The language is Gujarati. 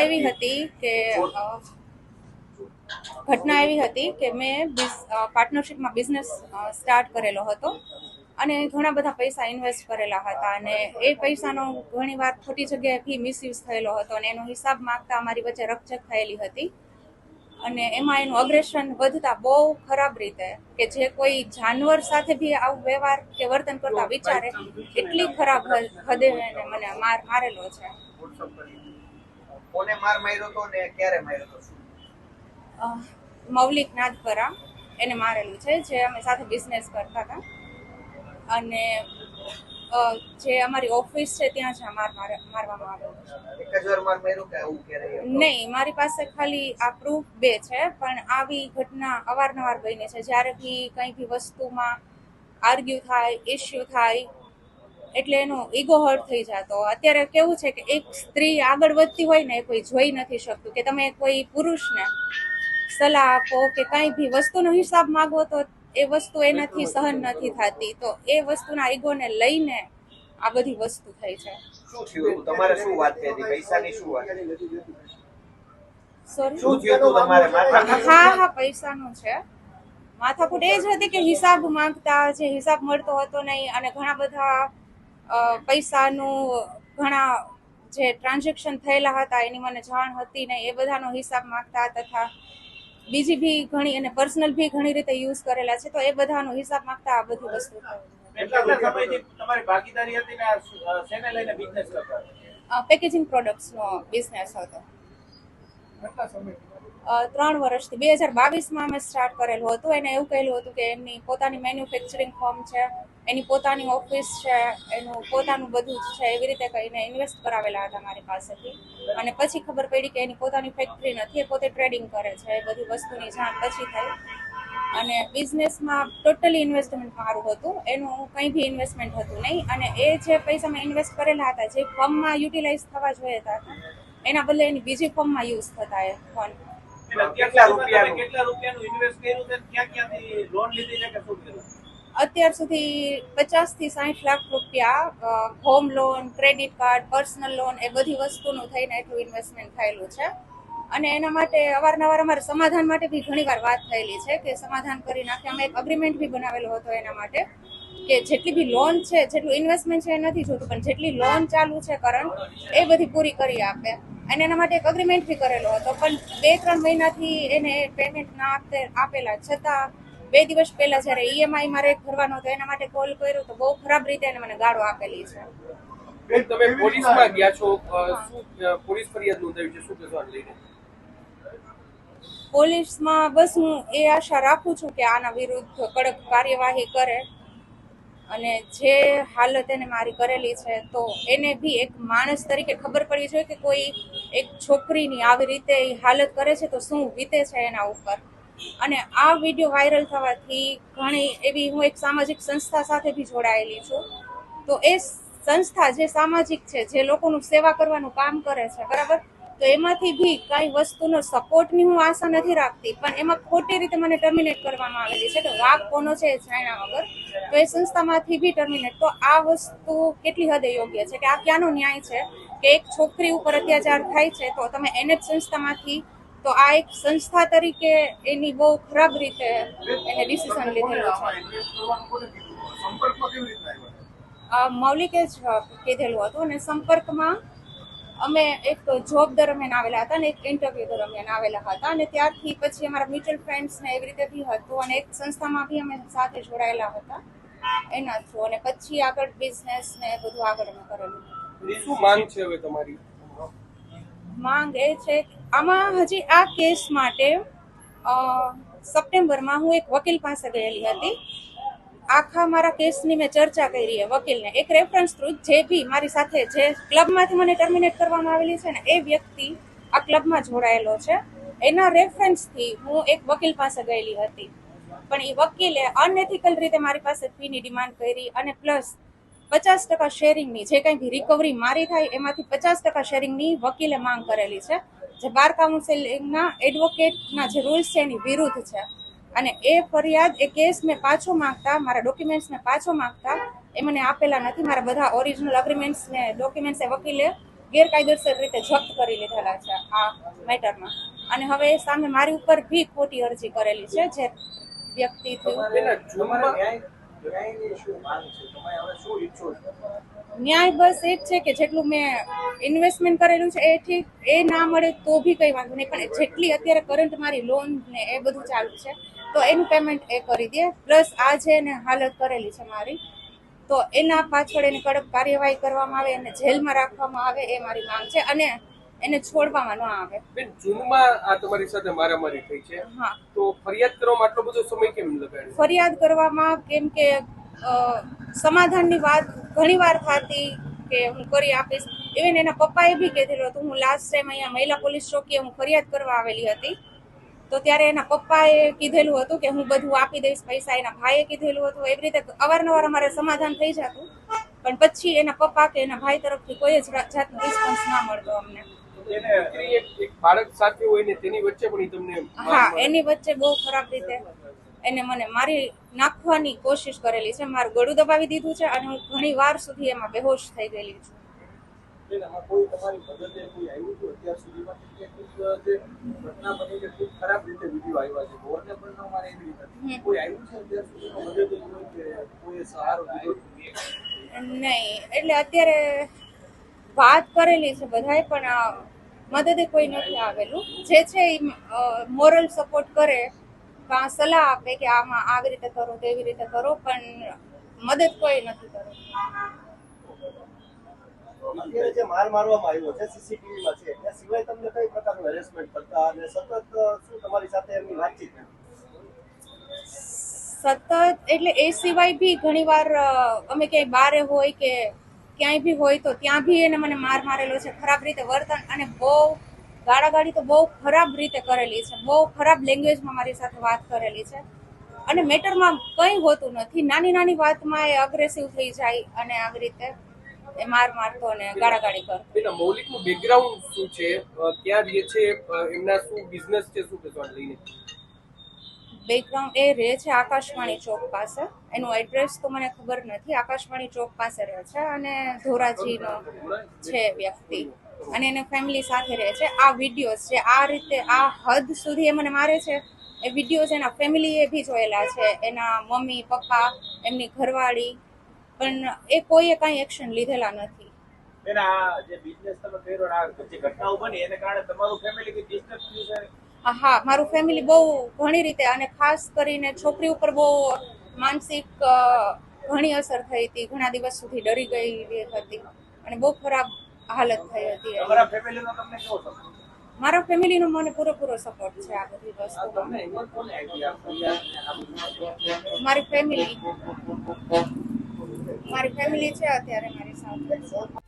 એવી હતી કે મેં પાર્ટનરશિપમાં બિઝનેસ સ્ટાર્ટ કરેલો હતો અને ઘણા બધા પૈસા ઇન્વેસ્ટ કરેલા હતા અને એ પૈસાનો ઘણીવાર ખોટી જગ્યાએથી મિસયુઝ થયેલો હતો અને એનો હિસાબ માંગતા અમારી વચ્ચે રકઝક થયેલી હતી અને એમાં એનું અગ્રેશન વધતા બહુ ખરાબ રીતે કે જે કોઈ જાનવર સાથે બી આવું વ્યવહાર કે વર્તન કરતા વિચારે એટલી ખરાબ હદે મને મારેલો છે. કોને માર માર્યો તો ને ક્યારે માર્યો તો? મૌલિક નાદપરા એને મારેલું છે, જે અમે સાથે બિઝનેસ કરતા હતા અને જે અમારી ઓફિસ છે ત્યાં જ મારવામાં આવેલો છે. એક જ વાર માર માર્યો કે આવું ક્યારે? નહીં, મારી પાસે ખાલી આ પ્રૂફ 2 છે, પણ આવી ઘટના અવારનવાર બની છે. જ્યારે બી કંઈ બી વસ્તુમાં આર્ગ્યુ થાય, ઇશ્યુ થાય એટલે એનો ઈગો હર્ટ થઈ જતો. અત્યારે કેવું છે કે એક સ્ત્રી આગળ વધતી હોય ને એ કોઈ જોઈ નથી શકતું કે તમે કોઈ પુરુષને સલાહ આપો કે કંઈ બી વસ્તુનો હિસાબ માંગો તો એ વસ્તુ એનાથી સહન નથી થતી. તો એ વસ્તુના ઈગોને લઈને આ બધી વસ્તુ થઈ છે. શું થયું? તમારે શું વાત થઈ હતી? પૈસાની શું વાત? સોરી, શું થયું હતું તમારે? હા, પૈસાનું છે. માથાકૂટ એ જ હતી કે હિસાબ માંગતા, જે હિસાબ મળતો હતો નહીં અને ઘણા બધા પૈસાનું ઘણા જે ટ્રાન્ઝેક્શન થયેલા હતા એની મને જાણ હતી નહીં, એ બધાનો હિસાબ માંગતા તથા બીજી બી ઘણી અને પર્સનલ બી ઘણી રીતે યુઝ કરેલા છે, તો એ બધાનો હિસાબ માંગતા આ બધી વસ્તુ પેકેજિંગ પ્રોડક્ટ્સનો બિઝનેસ હતો. 3 વર્ષથી 2022માં અમે સ્ટાર્ટ કરેલું હતું. એને એવું કહેલું હતું કે એમની પોતાની મેન્યુફેક્ચરિંગ ફર્મ છે, એની પોતાની ઓફિસ છે, એનું પોતાનું બધું જ છે, એવી રીતે કહીને ઇન્વેસ્ટ કરાવેલા હતા મારી પાસેથી અને પછી ખબર પડી કે એની પોતાની ફેક્ટરી નથી, એ પોતે ટ્રેડિંગ કરે છે. એ બધી વસ્તુની જાણ પછી થઈ અને બિઝનેસમાં ટોટલી ઇન્વેસ્ટમેન્ટ મારું હતું, એનું કંઈ બી ઇન્વેસ્ટમેન્ટ હતું નહીં અને એ જે પૈસા મેં ઇન્વેસ્ટ કરેલા હતા જે ફર્મમાં યુટિલાઇઝ થવા જોઈએ હતા એના બદલે એની બીજી ફર્મમાં યુઝ થતા એ ફંડ. અત્યાર સુધી 50 થી 60 લાખ રૂપિયા home loan, credit card, personal loan એ બધી વસ્તુનું થઈને એટલું ઇન્વેસ્ટમેન્ટ થયેલું છે અને એના માટે અવારનવાર અમારે સમાધાન માટે બી ઘણીવાર વાત થયેલી છે કે સમાધાન કરી નાખે. અમે એક અગ્રીમેન્ટ બી બનાવેલો હતો એના માટે કે જેટલી બી લોન છે, જેટલું ઇન્વેસ્ટમેન્ટ છે એ નથી જોતું, પણ જેટલી લોન ચાલુ છે કરંટ એ બધી પૂરી કરી આપે અને એના માટે એક અગ્રીમેન્ટ બી કરેલો હતો. પણ 2-3 મહિનાથી એને પેમેન્ટ ના આપેલા છતાં 2 દિવસ પહેલા જ્યારે ઈએમઆઈ મારે ભરવાનો હતો એના માટે કોલ કર્યો તો બહુ ખરાબ રીતે એને મને ગાળો આપેલી છે. તમે પોલીસમાં ગયા છો, શું પોલીસ ફરિયાદ નોંધાવી છે, શું કહેવા લઈને? પોલીસમાં બસ હું એ આશા રાખું છું કે આના વિરુદ્ધ કડક કાર્યવાહી કરે અને જે હાલત એને મારી કરેલી છે તો એને બી એક માણસ તરીકે ખબર પડવી જોઈએ કે કોઈ એક છોકરીની આવી રીતે હાલત કરે છે તો શું વીતે છે એના ઉપર. અને આ વિડીયો વાયરલ થવાથી ઘણી એવી હું એક સામાજિક સંસ્થા સાથે બી જોડાયેલી છું, તો એ સંસ્થા જે સામાજિક છે, જે લોકોનું સેવા કરવાનું કામ કરે છે, બરાબર, તો એમાંથી બી કઈ વસ્તુનો સપોર્ટની હું આશા નથી રાખતી, પણ એમાં ખોટી રીતે મને ટર્મિનેટ કરવામાં આવેલી છે કે વાક કોનો છે એ જાણ્યા વગર, તો એ સંસ્થામાંથી બી ટર્મિનેટ. તો આ વસ્તુ કેટલી હદે યોગ્ય છે કે આ ક્યાંનો ન્યાય છે કે એક છોકરી ઉપર અત્યાચાર થાય છે તો તમે એને જ સંસ્થામાંથી, તો આ એક સંસ્થા તરીકે એની બહુ ખરાબ રીતે એને ડિસિઝન લીધેલું છે. મૌલિકે જ કીધેલું હતું અને સંપર્કમાં અમે એક જોબ દરમિયાન આવેલા હતા અને એક ઇન્ટરવ્યુ દરમિયાન આવેલા હતા અને ત્યારથી પછી અમારા મ્યુચ્યુઅલ ફ્રેન્ડ્સ ને એવી રીતે બી હતું અને એક સંસ્થામાં બી અમે સાથે જોડાયેલા હતા એના થ્રુ અને પછી આગળ બિઝનેસ ને બધું આગળ અમે કરેલું. શું માંગ છે હવે તમારી? માંગ એ છે આમાં હજી આ કેસ માટે સપ્ટેમ્બરમાં હું એક વકીલ પાસે ગયેલી હતી. આખા મારા કેસની મેં ચર્ચા કરી વકીલને એક રેફરન્સ થ્રુ, જે બી મારી સાથે જે ક્લબમાંથી મને ટર્મિનેટ કરવામાં આવેલી છે ને એ વ્યક્તિ આ ક્લબમાં જોડાયેલો છે, એના રેફરન્સથી હું એક વકીલ પાસે ગયેલી હતી. પણ એ વકીલે અનએથિકલ રીતે મારી પાસે ફીની ડિમાન્ડ કરી અને પ્લસ 50% શેરિંગની, જે કંઈ બી રિકવરી મારી થાય એમાંથી 50% શેરિંગની વકીલે માંગ કરેલી છે, જે બાર કાઉન્સિલના એડવોકેટના જે રૂલ્સ છે એની વિરુદ્ધ છે. અને એ ફરિયાદ, એ કેસ મેં પાછો માંગતા, મારા ડોક્યુમેન્ટ્સ મેં પાછો માંગતા એ મને આપેલા નથી. મારા બધા ઓરિજિનલ અગ્રીમેન્ટ્સ ને ડોક્યુમેન્ટ્સ એ વકીલે ગેરકાયદેસર રીતે જપ્ત કરી લીધેલા છે આ મેટરમાં. અને હવે એ સામે મારી ઉપર બી ખોટી અરજી કરેલી છે જે વ્યક્તિ થયું. બેન, આ જૂનમાં ન્યાયની શું માંગ છે? તમે હવે શું ઈચ્છો છો? ન્યાય બસ એ જ છે કે જેટલું મેં ઇન્વેસ્ટમેન્ટ કરેલું છે એ ઠીક, એ ના મળે તો બી કંઈ વાંધો નહીં, પણ જેટલી અત્યારે કરંટ મારી લોન ને એ બધું ચાલુ છે તો એનું પેમેન્ટ એ કરી દે. પ્લસ આ જે એને હાલત કરેલી છે મારી, તો એના પાછળ એની કડક કાર્યવાહી કરવામાં આવે, એને જેલમાં રાખવામાં આવે, એ મારી માંગ છે. અને એને છોડવામાં ન આવે. બેન, જૂનમાં આ તમારી સાથે મારામારી થઈ છે, હા, તો ફરિયાદ કરવામાં આટલો બધો સમય કેમ લગાડ્યો? ફરિયાદ કરવામાં કેમ કે સમાધાનની વાત ઘણી વાર થતી કે હું કરી આપીશ. ઇવન એના પપ્પાએ બી કીધેલું હતું. હું લાસ્ટ ટાઈમ અહીંયા મહિલા પોલીસ ચોકીએ હું ફરિયાદ કરવા આવેલી હતી, તો ત્યારે એના પપ્પાએ કીધેલું હતું કે હું બધું આપી દઈશ પૈસા. એના ભાઈએ કીધેલું હતું. એવી રીતે અવારનવાર અમારે સમાધાન થઈ જતું, પણ પછી એના પપ્પા કે એના ભાઈ તરફથી કોઈ જ જાતનો રિસ્પોન્સ ના મળતો અમને. દીકરી એક બાળક સાથે હોય ને તેની વચ્ચે પણ ઈ તમને હા, એની વચ્ચે બહુ ખરાબ રીતે એને મને મારી નાખવાની કોશિશ કરેલી છે. મારું ગળું દબાવી દીધું છે અને હું ઘણી વાર સુધી એમાં બેહોશ થઈ ગયેલી છું. બેન, આમાં કોઈ તમારી મદદે કોઈ આવ્યું હતું અત્યાર સુધીમાં? કે જે ઘટના બની છે ખૂબ ખરાબ રીતે વિડીયો આવ્યા છે, બોરને પણ ન મારે એવી રીતે કોઈ આવ્યું છે અત્યાર સુધીમાં મદદ? કે કોઈ સહારો દીધો? નહીં, એટલે અત્યારે વાત કરેલી છે બધાએ, પણ મદદે કોઈ નથી આવેલું. જે છે એ મોરલ સપોર્ટ કરે, કાં સલાહ આપે કે આમાં આવી રીતે કરો તેવી રીતે કરો, પણ મદદ કોઈ નથી કરતું. અત્યારે જે માર મારવામાં આવ્યો છે સીસીટીવીમાં છે, એ સિવાય તમને કઈ પ્રકારનું હેરેસમેન્ટ કરતા અને સતત શું તમારી સાથે એમની વાતચીત થઈ? સતત એટલે એ સિવાય બી ઘણી વાર અમે ક્યાંય બારે હોય કે ક્યાંય બી હોય તો ત્યાં બી એને મને માર મારેલો છે. ખરાબ રીતે વર્તન અને બહુ ગાળાગાળી તો બહુ ખરાબ રીતે કરેલી છે. બહુ ખરાબ લેંગ્વેજમાં મારી સાથે વાત કરેલી છે. અને મેટરમાં કંઈ હોતું નથી, નાની નાની વાતમાં એ અગ્રેસિવ થઈ જાય અને આવી રીતે એ માર મારતો અને ગાળાગાળી કરતો. બેન, મૌલિકનું બેકગ્રાઉન્ડ શું છે, ક્યાં રહે છે, એમના શું બિઝનેસ છે, શું કહેશો આને લઈને? બેકગ્રાઉન્ડ એ રહે છે આકાશવાણી ચોક પાસે. એનું એડ્રેસ તો મને ખબર નથી. આકાશવાણી ચોક પાસે રહે છે અને ધોરાજીનો છે વ્યક્તિ, અને એને ફેમિલી સાથે રહે છે. આ વિડીયોઝ જે આ રીતે આ હદ સુધી એ મને મારે છે, એ વિડીયોઝ એના ફેમિલીએ બી જોયેલા છે. એના મમ્મી પપ્પા, એમની ઘરવાળી, પણ એ કોઈએ કાંઈ એક્શન લીધેલા નથી. બેન, આ જે બિઝનેસ તમે કર્યો, આ જે ઘટનાઓ બની એને કારણે તમારું ફેમિલી કે બિઝનેસ થયું છે? હા, મારું ફેમિલી બહુ ઘણી રીતે, અને ખાસ કરીને છોકરી ઉપર બહુ માનસિક ઘણી અસર થઈ હતી. ઘણા દિવસ સુધી ડરી ગઈ હતી અને બહુ ખરાબ હાલત થઈ હતી. તમારા ફેમિલીનો તમને કેવો સપોર્ટ? મારા ફેમિલીનો મને પૂરેપૂરો સપોર્ટ છે આ બધી વસ્તુમાં. તમને હિંમત કોને આપી આ ફરિયાદ? મારી ફેમિલી છે અત્યારે મારી સાથે.